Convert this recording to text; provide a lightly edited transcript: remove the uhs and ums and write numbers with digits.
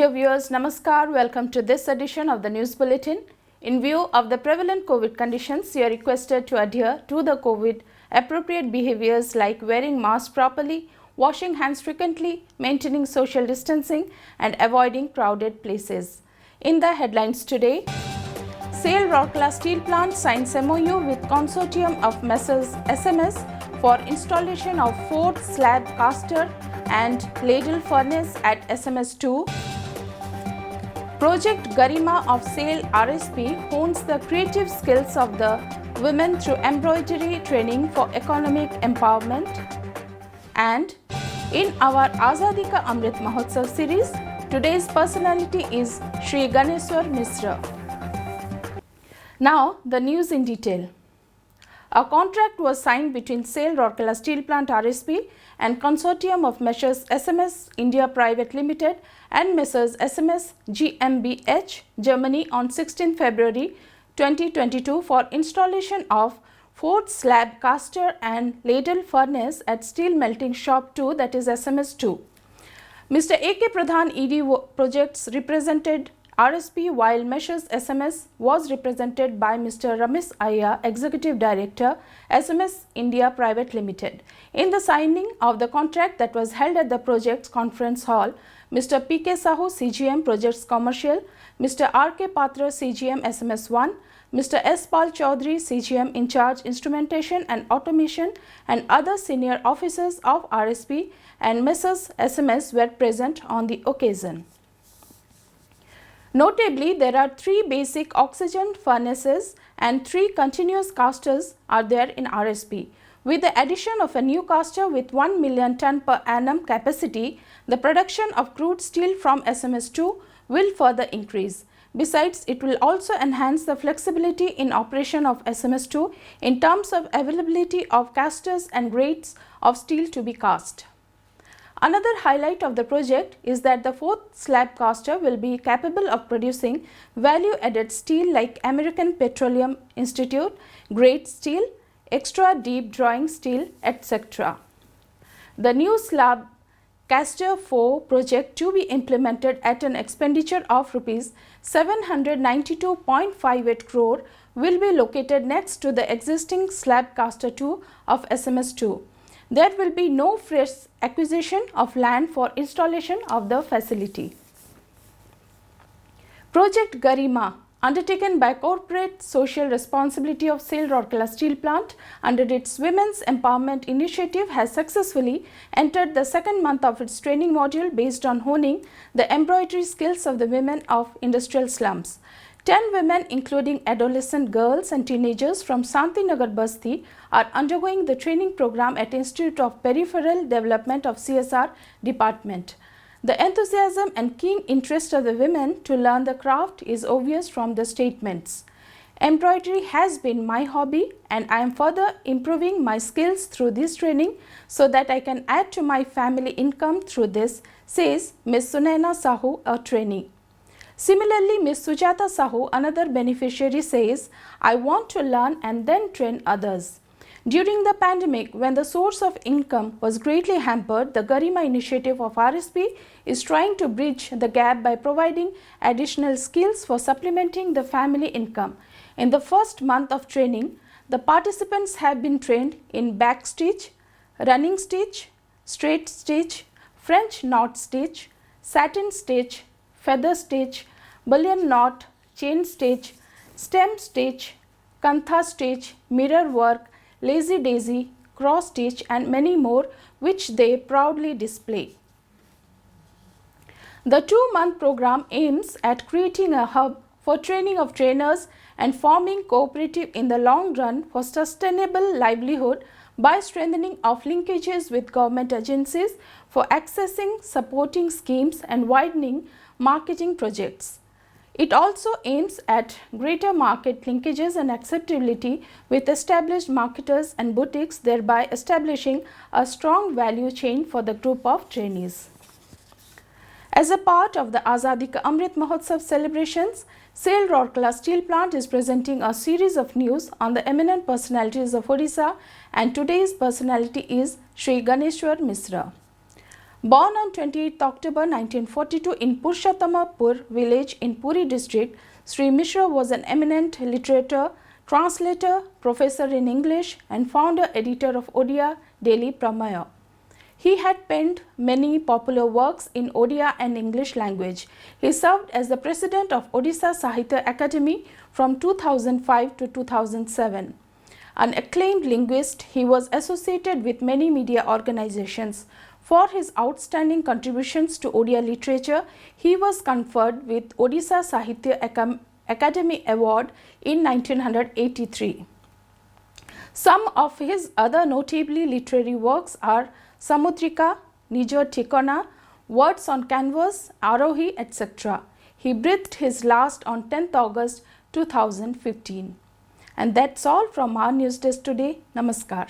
Dear viewers, Namaskar. Welcome to this edition of the News Bulletin. In view of the prevalent COVID conditions, you are requested to adhere to the COVID appropriate behaviors like wearing masks properly, washing hands frequently, maintaining social distancing and avoiding crowded places. In the headlines today, SAIL Rourkela Steel Plant signs MOU with consortium of Messrs. SMS for installation of 4th slab caster and ladle furnace at SMS2. Project Garima of SAIL RSP hones the creative skills of the women through embroidery training for economic empowerment. And in our Azadi Ka Amrit Mahotsav series, today's personality is Shri Ganeshwar Misra. Now the news in detail. A contract was signed between SAIL Rourkela Steel Plant RSP and consortium of Messrs. SMS India Private Limited and Messrs. SMS GmbH Germany on 16 February 2022 for installation of 4th slab caster and ladle furnace at Steel Melting Shop 2, that is SMS2. Mr. A.K. Pradhan ED Projects represented RSP, while Messrs. SMS was represented by Mr. Ramesh Iyer, Executive Director, SMS India Private Limited. In the signing of the contract that was held at the project's conference hall, Mr. P.K. Sahu, CGM Projects Commercial, Mr. R.K. Patra, CGM SMS1, Mr. S. Pal Chaudhary, CGM in charge Instrumentation and Automation, and other senior officers of RSP and Messrs. SMS were present on the occasion. Notably, there are 3 basic oxygen furnaces and 3 continuous casters are there in RSP. With the addition of a new caster with 1 million ton per annum capacity, the production of crude steel from SMS2 will further increase. Besides, it will also enhance the flexibility in operation of SMS2 in terms of availability of casters and grades of steel to be cast. Another highlight of the project is that the 4th slab caster will be capable of producing value-added steel like American Petroleum Institute, grade steel, extra deep drawing steel, etc. The new slab caster 4 project to be implemented at an expenditure of Rs 792.58 crore will be located next to the existing slab caster 2 of SMS2. There will be no fresh acquisition of land for installation of the facility. Project Garima, undertaken by Corporate Social Responsibility of SAIL Rourkela Steel Plant under its Women's Empowerment Initiative, has successfully entered the 2nd month of its training module based on honing the embroidery skills of the women of industrial slums. 10 women, including adolescent girls and teenagers from Santinagar Basti, are undergoing the training program at Institute of Peripheral Development of CSR Department. The enthusiasm and keen interest of the women to learn the craft is obvious from the statements. Embroidery has been my hobby and I am further improving my skills through this training so that I can add to my family income through this, says Ms. Sunaina Sahu, a trainee. Similarly, Ms. Sujata Sahu, another beneficiary, says, I want to learn and then train others. During the pandemic, when the source of income was greatly hampered, the Garima initiative of RSP is trying to bridge the gap by providing additional skills for supplementing the family income. In the first month of training, the participants have been trained in back stitch, running stitch, straight stitch, French knot stitch, satin stitch, feather stitch, bullion knot, chain stitch, stem stitch, kantha stitch, mirror work, lazy daisy, cross stitch and many more, which they proudly display. The 2-month program aims at creating a hub for training of trainers and forming cooperative in the long run for sustainable livelihood by strengthening of linkages with government agencies for accessing supporting schemes and widening marketing projects. It also aims at greater market linkages and acceptability with established marketers and boutiques, thereby establishing a strong value chain for the group of trainees. As a part of the Azadi Ka Amrit Mahotsav celebrations, SAIL Rourkela Steel Plant is presenting a series of news on the eminent personalities of Odisha, and today's personality is Shri Ganeshwar Misra. Born on 28 October 1942 in Purushottama-pur village in Puri district, Sri Mishra was an eminent literator, translator, professor in English and founder-editor of Odia Daily Pramaya. He had penned many popular works in Odia and English language. He served as the president of Odisha Sahitya Academy from 2005 to 2007. An acclaimed linguist, he was associated with many media organizations. For his outstanding contributions to Odia literature, he was conferred with Odisha Sahitya Academy Award in 1983. Some of his other notably literary works are Samudrika, Nijo Tikona, Words on Canvas, Arohi, etc. He breathed his last on 10th August 2015. And that's all from our news desk today. Namaskar.